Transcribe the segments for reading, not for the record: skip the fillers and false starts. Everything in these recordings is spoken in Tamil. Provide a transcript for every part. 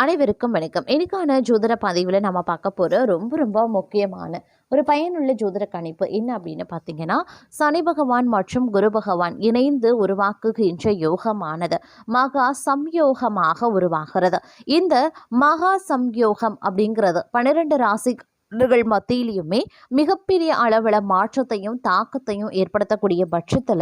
அனைவருக்கும் வணக்கம். இன்னைக்கான ஜோதிட பதிவில் நம்ம பார்க்க போகிற ரொம்ப ரொம்ப முக்கியமான ஒரு பயனுள்ள ஜோதிட கணிப்பு என்ன அப்படின்னு பார்த்தீங்கன்னா, சனி பகவான் மற்றும் குரு பகவான் இணைந்து உருவாக்குகின்ற யோகமானது மகா சம்யோகமாக உருவாகிறது. இந்த மகா சம்யோகம் அப்படிங்கிறது 12 ராசி மத்தியிலையுமே மிகப்பெரிய அளவில் மாற்றத்தையும் தாக்கத்தையும் ஏற்படுத்தக்கூடிய பட்சத்தில்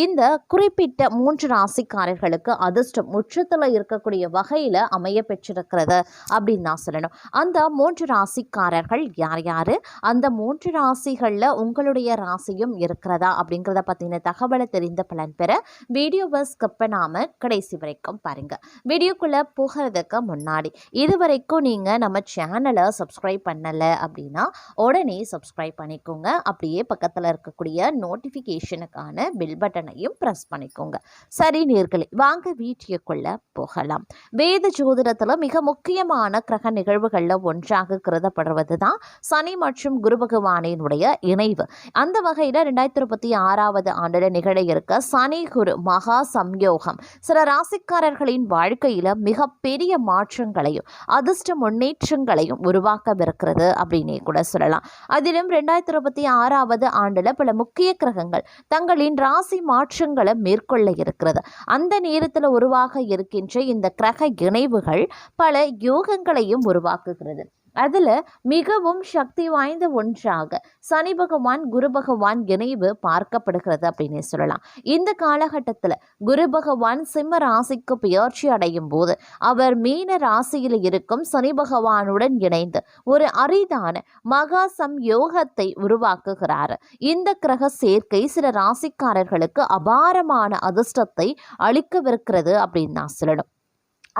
இந்த குறிப்பிட்ட 3 ராசிக்காரர்களுக்கு அதிர்ஷ்டம் உச்சத்தில் இருக்கக்கூடிய வகையில் அமைய பெற்றிருக்கிறது அப்படின்னு தான் சொல்லணும். அந்த 3 ராசிக்காரர்கள் யார் யார், அந்த 3 ராசிகளில் உங்களுடைய ராசியும் இருக்கிறதா அப்படிங்கிறத பற்றின தகவலை தெரிந்த பலன் பெற வீடியோவை ஸ்கிப் பண்ணாமல் கடைசி வரைக்கும் பாருங்கள். வீடியோக்குள்ளே போகிறதுக்கு முன்னாடி இதுவரைக்கும் நீங்கள் நம்ம சேனலை சப்ஸ்கிரைப் பண்ணலை அப்படின்னா உடனே சப்ஸ்கிரைப் பண்ணிக்கோங்க. அப்படியே பக்கத்தில் இருக்கக்கூடிய நோட்டிஃபிகேஷனுக்கான பெல் பட்டனையும் ப்ரெஸ் பண்ணிக்கோங்க. சரி நேயர்களே, வாங்க வீடியோக்குள்ள போகலாம். வேத ஜோதிடத்தில் மிக முக்கியமான கிரக நிகழ்வுகளில் ஒன்றாக கருதப்படுவது தான் சனி மற்றும் குரு பகவானினுடைய இணைவு. அந்த வகையில் 2026 ஆண்டில் நிகழ இருக்க சனி குரு மகா சம்யோகம் சில ராசிக்காரர்களின் வாழ்க்கையில் மிகப்பெரிய மாற்றங்களையும் அதிர்ஷ்ட முன்னேற்றங்களையும் உருவாக்கவிருக்கிறது அப்படின்னே கூட சொல்லலாம். அதிலும் 2026 ஆண்டில் பல முக்கிய கிரகங்கள் தங்களின் ராசி மாற்றங்களை மேற்கொள்ள இருக்கிறது. அந்த நேரத்தில் உருவாக இருக்கின்ற இந்த கிரக இணைவுகள் பல யோகங்களையும் உருவாக்குகிறது. அதில் மிகவும் சக்தி வாய்ந்த ஒன்றாக சனி பகவான் குரு பகவான் இணைவு பார்க்கப்படுகிறது அப்படின்னு சொல்லலாம். இந்த காலகட்டத்தில் குரு பகவான் சிம்ம ராசிக்கு பெயர்ச்சி அடையும் போது அவர் மீன ராசியில் இருக்கும் சனி பகவானுடன் இணைந்து ஒரு அரிதான மகா சம்யோகத்தை உருவாக்குகிறார். இந்த கிரக சேர்க்கை சில ராசிக்காரர்களுக்கு அபாரமான அதிர்ஷ்டத்தை அளிக்கவிருக்கிறது அப்படின்னு நான் சொல்லணும்.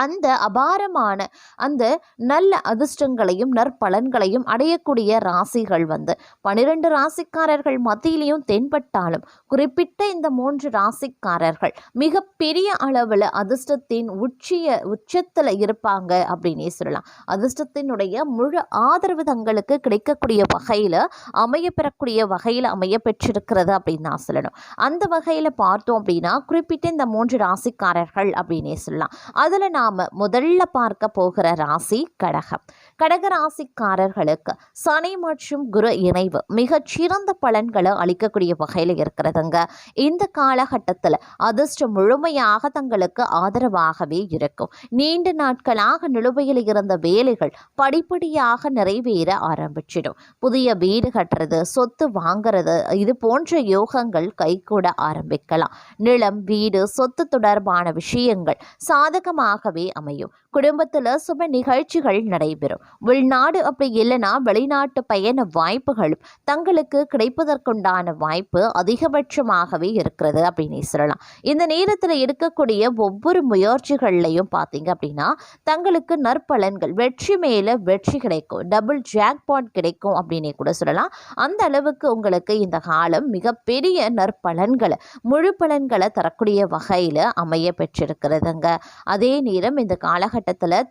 அந்த அபாரமான அந்த நல்ல அதிர்ஷ்டங்களையும் நற்பலன்களையும் அடையக்கூடிய ராசிகள் 12 ராசிக்காரர்கள் மத்தியிலையும் தென்பட்டாலும் குறிப்பிட்ட இந்த 3 ராசிக்காரர்கள் மிகப்பெரிய அளவில் அதிர்ஷ்டத்தின் உச்சத்தில் இருப்பாங்க அப்படின்னே சொல்லலாம். அதிர்ஷ்டத்தினுடைய முழு ஆதரவு தங்களுக்கு கிடைக்கக்கூடிய வகையில் அமையப்பெறக்கூடிய வகையில் அமைய பெற்றிருக்கிறது அப்படின்னு நான் சொல்லணும். அந்த வகையில் பார்த்தோம் அப்படின்னா குறிப்பிட்ட இந்த 3 ராசிக்காரர்கள் அப்படின்னே சொல்லலாம். அதில் நாம முதல்ல பார்க்க போகிற ராசி கடகம். கடக ராசிக்காரர்களுக்கு சனி மற்றும் குரு இணைவு மிகச்சிறந்த பலன்களை அளிக்கக்கூடிய வகையில் இருக்கிறதுங்க. இந்த காலகட்டத்தில் அதிர்ஷ்டம் முழுமையாக தங்களுக்கு ஆதரவாகவே இருக்கும். நீண்ட நாட்களாக நிலுவையில் இருந்த வேலைகள் படிப்படியாக நிறைவேற ஆரம்பிச்சிடும். புதிய வீடு கட்டுறது, சொத்து வாங்கிறது, இது போன்ற யோகங்கள் கைகூட ஆரம்பிக்கலாம். நிலம், வீடு, சொத்து தொடர்பான விஷயங்கள் சாதகமாகவே அமையும். குடும்பத்தில் சுப நிகழ்ச்சிகள் நடைபெறும். உள்நாடு அப்படி இல்லைன்னா வெளிநாட்டு பயண வாய்ப்புகளும் தங்களுக்கு கிடைப்பதற்குண்டான வாய்ப்பு அதிகபட்சமாகவே இருக்கிறது அப்படின்னு சொல்லலாம். இந்த நேரத்தில் எடுக்கக்கூடிய ஒவ்வொரு முயற்சிகள்லையும் பார்த்தீங்க அப்படின்னா தங்களுக்கு நற்பலன்கள், வெற்றி மேல வெற்றி கிடைக்கும், டபுள் ஜாக்பாட் கிடைக்கும் அப்படின்னே கூட சொல்லலாம். அந்த அளவுக்கு உங்களுக்கு இந்த காலம் மிகப்பெரிய நற்பலன்களை, முழு பலன்களை தரக்கூடிய வகையில் அமைய பெற்றிருக்கிறதுங்க. அதே நேரம் இந்த காலகட்டத்தில்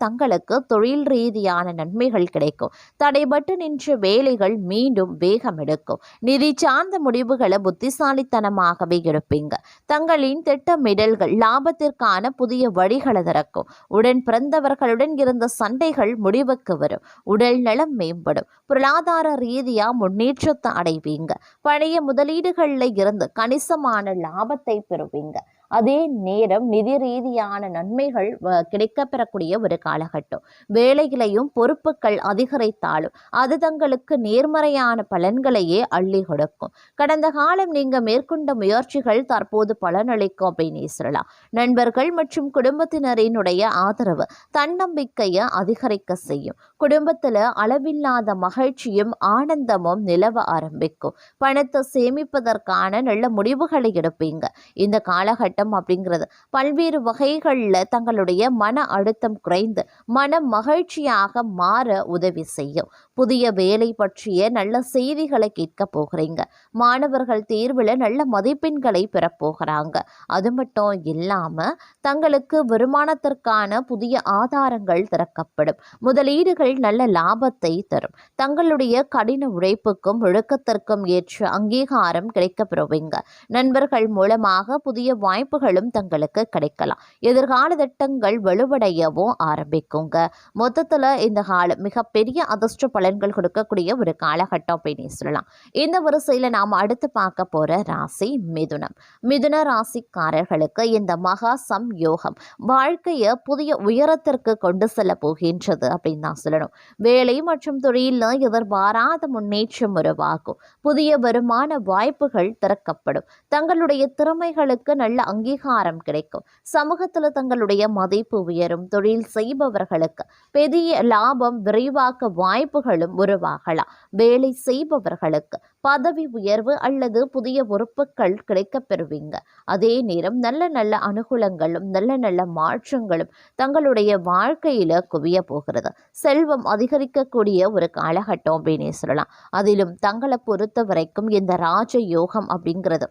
தங்களுக்கு தொழில் ரீதியான நன்மைகள் கிடைக்கும். தடைபட்டு நின்ற வேலைகள் மீண்டும் வேகம் எடுக்கும். நிதி சார்ந்த முடிவுகளை புத்திசாலித்தனமாகவே எடுப்பீங்க. தங்களின் திட்டமிடல்கள் லாபத்திற்கான புதிய வழிகளை திறக்கும். உடன் பிறந்தவர்களுடன் இருந்த சண்டைகள் முடிவுக்கு வரும். உடல் நலம் மேம்படும். பொருளாதார ரீதியா முன்னேற்றத்தை அடைவீங்க. பழைய முதலீடுகளில் இருந்து கணிசமான லாபத்தை பெறுவீங்க. அதே நேரம் நிதி ரீதியான நன்மைகள் கிடைக்கப்பெறக்கூடிய ஒரு காலகட்டம். வேலைகளையும் பொறுப்புகள் அதிகரித்தாலும் அது தங்களுக்கு நேர்மறையான பலன்களையே அள்ளி கொடுக்கும். கடந்த காலம் நீங்க மேற்கொண்ட முயற்சிகள் தற்போது பலனளிக்கும் அப்படின்னு சொல்லலாம். நண்பர்கள் மற்றும் குடும்பத்தினரினுடைய ஆதரவு தன்னம்பிக்கையை அதிகரிக்க செய்யும். குடும்பத்தில் அளவில்லாத மகிழ்ச்சியும் ஆனந்தமும் நிலவ ஆரம்பிக்கும். பணத்தை சேமிப்பதற்கான நல்ல முடிவுகளை எடுப்பீங்க. இந்த காலகட்டம் அப்படிங்கிறது பல்வேறு வகைகளில் தங்களுடைய மன அழுத்தம் குறைந்து மன மகிழ்ச்சியாக மாற உதவி செய்யும். புதிய வேலை பற்றிய நல்ல செய்திகளை கேட்க போகிறீங்க. மாணவர்கள் தேர்வில் நல்ல மதிப்பெண்களை பெறப்போகிறாங்க. அது மட்டும் இல்லாமல் தங்களுக்கு வருமானத்திற்கான புதிய ஆதாரங்கள் திறக்கப்படும். முதலீடுகள் நல்ல லாபத்தை தரும். தங்களுடைய கடின உழைப்புக்கும் ஒழுக்கத்திற்கும் ஏற்ற அங்கீகாரம் கிடைக்கப்பெறுவீங்க. நண்பர்கள் மூலமாக புதிய வாய்ப்பு வாய்ப்புகளும் தங்களுக்கு கிடைக்கலாம். எதிர்கால திட்டங்கள் வலுவடையவும் ஆரம்பிக்குங்க. மொத்தத்தில் இந்த காலம் மிகப்பெரிய அதிர்ஷ்ட பலன்கள் கொடுக்கக்கூடிய ஒரு காலகட்டம் அப்படின்னு சொல்லலாம். இந்த வரிசையில் நாம் அடுத்து பார்க்க போகிற ராசி மிதுனம். மிதுன ராசிக்காரர்களுக்கு இந்த மகா சம்யோகம் வாழ்க்கையை புதிய உயரத்திற்கு கொண்டு செல்ல போகின்றது அப்படின்னு தான் சொல்லணும். வேலை மற்றும் தொழிலில் எதிர்பாராத முன்னேற்றம் உருவாகும். புதிய வருமான வாய்ப்புகள் திறக்கப்படும். தங்களுடைய திறமைகளுக்கு நல்ல அங்கீகாரம் கிடைக்கும். சமூகத்தில் தங்களுடைய மதிப்பு உயரும். தொழில் செய்பவர்களுக்கு பெரிய லாபம் விரைவாக்க வாய்ப்புகளும் உருவாகலாம். வேலை செய்பவர்களுக்கு பதவி உயர்வு அல்லது புதிய பொறுப்புகள் கிடைக்கப் பெறுவீங்க. அதே நேரம் நல்ல நல்ல அனுகூலங்களும் நல்ல நல்ல மாற்றங்களும் தங்களுடைய வாழ்க்கையில குவிய போகிறது. செல்வம் அதிகரிக்கக்கூடிய ஒரு காலகட்டம் அப்படின்னு சொல்லலாம். அதிலும் தங்களை பொறுத்த வரைக்கும் இந்த ராஜ யோகம் அப்படிங்கிறது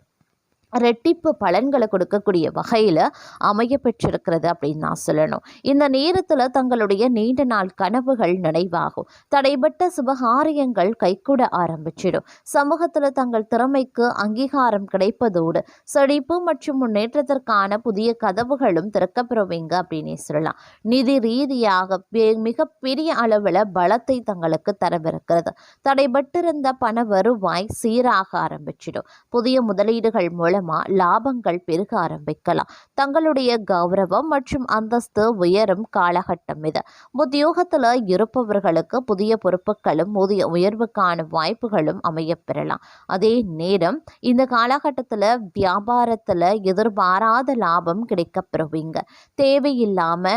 ரெட்டிப்பு பலன்களை கொடுக்கக்கூடிய வகையில் அமைய பெற்றிருக்கிறது அப்படின்னு நான் சொல்லணும். இந்த நேரத்தில் தங்களுடைய நீண்ட நாள் கனவுகள் நினைவாகும். தடைபட்ட சுபகாரியங்கள் கைகூட ஆரம்பிச்சிடும். சமூகத்தில் தங்கள் திறமைக்கு அங்கீகாரம் கிடைப்பதோடு செழிப்பு மற்றும் முன்னேற்றத்திற்கான புதிய கதவுகளும் திறக்கப்பெறுவீங்க அப்படின்னு சொல்லலாம். நிதி ரீதியாக மிகப்பெரிய அளவில் பலத்தை தங்களுக்கு தரவிருக்கிறது. தடைபட்டிருந்த பண வருவாய் சீராக ஆரம்பிச்சிடும். புதிய முதலீடுகள் மூலம் லாபங்கள் பெருக ஆரம்பிக்கலாம். தங்களுடைய கௌரவம் மற்றும் அந்தஸ்து உயரும் காலகட்டம் இது. உத்தியோகத்தில் இருப்பவர்களுக்கு புதிய பொறுப்புகளும் புதிய உயர்வுக்கான வாய்ப்புகளும் அமைய பெறலாம். அதே நேரம் இந்த காலகட்டத்தில் வியாபாரத்தில் எதிர்பாராத லாபம் கிடைக்கப்பெறுவீங்க. தேவையில்லாம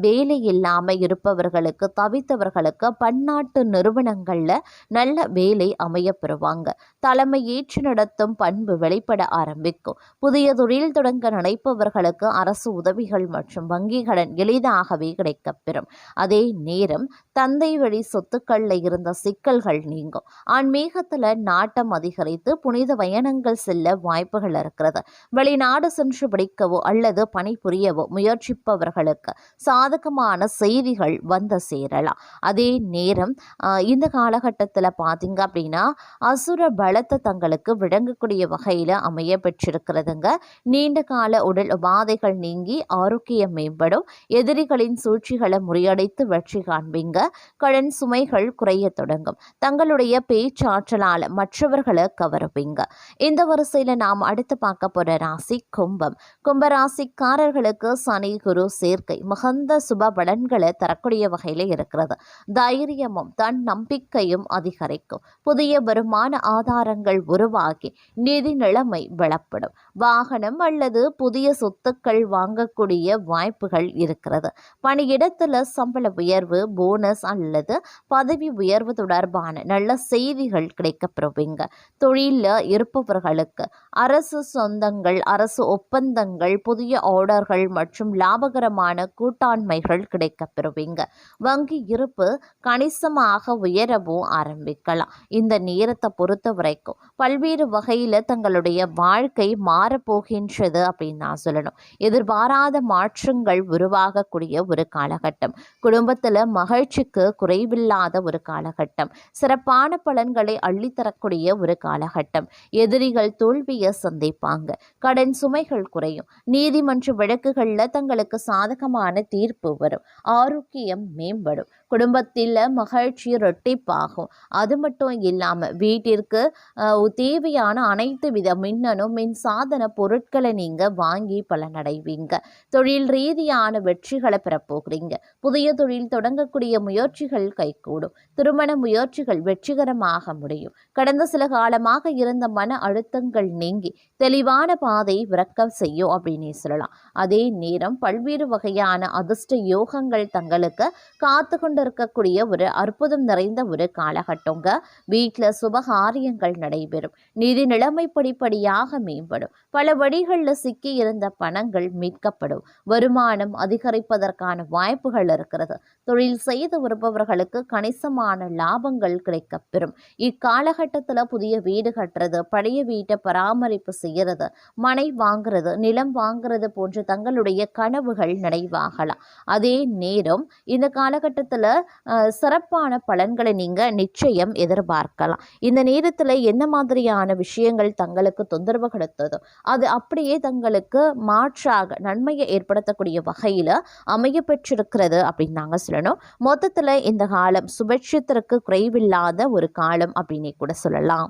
வேலை இல்லாமல் இருப்பவர்களுக்கு தவித்தவர்களுக்கு பன்னாட்டு நிறுவனங்களில் நல்ல வேலை அமைய பெறுவாங்க. தலைமை ஏற்று நடத்தும் பண்பு வெளிப்பட ஆரம்பிக்கும். புதிய தொழில் தொடங்க நினைப்பவர்களுக்கு அரசு உதவிகள் மற்றும் வங்கி கடன் எளிதாகவே கிடைக்கப்பெறும். அதே நேரம் தந்தை வழி சொத்துக்களில் இருந்த சிக்கல்கள் நீங்கும். ஆன்மீகத்தில் நாட்டம் அதிகரித்து புனித பயணங்கள் செல்ல வாய்ப்புகள் இருக்கிறது. வெளிநாடு சென்று படிக்கவோ அல்லது பணிபுரியவோ முயற்சிப்பவர்களுக்கு சாதகமான செய்திகள் வந்து சேரலாம். அதே நேரம் இந்த காலகட்டத்தில் பார்த்தீங்க அப்படின்னா அசுர பலத்தை தங்களுக்கு விளங்கக்கூடிய வகையில் அமைய பெற்றிருக்கிறதுங்க. நீண்ட கால உடல் உபாதைகள் நீங்கி ஆரோக்கியம் மேம்படும். எதிரிகளின் சூழ்ச்சிகளை முறியடித்து வெற்றி காண்பீங்க. கடன் சுமைகள் குறைய தொடங்கும். தங்களுடைய பேச்சாற்றலால் மற்றவர்களை கவருவீங்க. இந்த வரிசையில் நாம் அடுத்து பார்க்க போற ராசி கும்பம். கும்பராசிக்காரர்களுக்கு சனி குரு சேர்க்கை மிகுந்த சுப பலன்களை தரக்கூடிய வகையில் இருக்கிறது. தைரியமும் தன் நம்பிக்கையும் அதிகரிக்கும். புதிய வருமான ஆதாரங்கள் உருவாகி நிதி நிலைமை பலப்படும். வாகனம் அல்லது புதிய சொத்துக்கள் வாங்கக்கூடிய வாய்ப்புகள் இருக்கிறது. பணியிடத்தில் சம்பள உயர்வு, போனஸ் அல்லது பதவி உயர்வு தொடர்பான நல்ல செய்திகள் கிடைக்கப்பெறுவீங்க. தொழிலில் இருப்பவர்களுக்கு அரசு சொந்தங்கள், அரசு ஒப்பந்தங்கள், புதிய ஆர்டர்கள் மற்றும் லாபகரமான கூட்டாண்மைகள் கிடைக்கப்பெறுவீங்க. வங்கி இருப்பு கணிசமாக உயரவும் ஆரம்பிக்கலாம். இந்த நேரத்தை பொறுத்த வரைக்கும் பல்வேறு வகையில் தங்களுடைய வாழ்க்கை மாறப்போகின்றது அப்படின்னு நான் சொல்லணும். எதிர்பாராத மாற்றங்கள் உருவாகக்கூடிய ஒரு காலகட்டம். குடும்பத்தில் மகிழ்ச்சிக்கு குறைவில்லாத ஒரு காலகட்டம். சிறப்பான பலன்களை அள்ளித்தரக்கூடிய ஒரு காலகட்டம். எதிரிகள் தோல்வியை சந்திப்பாங்க. கடன் சுமைகள் குறையும். நீதிமன்ற வழக்குகளில் தங்களுக்கு சாதகமான தீர்ப்பு வரும். ஆரோக்கியம் மேம்படும். குடும்பத்தில் மகிழ்ச்சி இரட்டிப்பாகும். அது மட்டும் இல்லாமல் வீட்டிற்கு தேவையான அனைத்து வித மின்னணு மின்சாதன பொருட்களை நீங்கள் வாங்கி பலனடைவீங்க. தொழில் ரீதியான வெற்றிகளை பெறப்போகிறீங்க. புதிய தொழில் தொடங்கக்கூடிய முயற்சிகள் கைகூடும். திருமண முயற்சிகள் வெற்றிகரமாக முடியும். கடந்த சில காலமாக இருந்த மன அழுத்தங்கள் நீங்கி தெளிவான பாதை விறக்க செய்யும் அப்படின்னு சொல்லலாம். அதே நேரம் பல்வேறு வகையான அதிர்ஷ்ட யோகங்கள் தங்களுக்கு காத்து கொண்டிருக்கக்கூடிய ஒரு அற்புதம் நிறைந்த ஒரு காலகட்டங்க. வீட்டில் சுபகாரியங்கள் நடைபெறும். நிதி நிலைமை படிப்படியாக மேம்படும். பல வழிகளில் சிக்கி இருந்த பணங்கள் மீட்கப்படும். வருமானம் அதிகரிப்பதற்கான வாய்ப்புகள் இருக்கிறது. தொழில் செய்து வருபவர்களுக்கு கணிசமான லாபங்கள் கிடைக்கப்பெறும். இக்காலகட்டத்தில் புதிய வீடு கட்டுறது, பழைய வீட்டை பராமரிப்பு செய்கிறது, மனை வாங்குறது, நிலம் வாங்குறது போன்ற தங்களுடைய கனவுகள் நினைவாகலாம். அதே நேரம் இந்த காலகட்டத்தில் சிறப்பான பலன்களை நீங்கள் நிச்சயம் எதிர்பார்க்கலாம். இந்த நேரத்தில் என்ன மாதிரியான விஷயங்கள் தங்களுக்கு தொந்தரவுகள் கொடுத்ததோ அது அப்படியே தங்களுக்கு மாற்றாக நன்மையை ஏற்படுத்தக்கூடிய வகையில் அமைய பெற்றிருக்கிறது அப்படின்னு நாங்கள் சொல்லணும். மொத்தத்தில் இந்த காலம் சுபட்சத்திற்கு குறைவில்லாத ஒரு காலம் அப்படின்னே கூட சொல்லலாம்.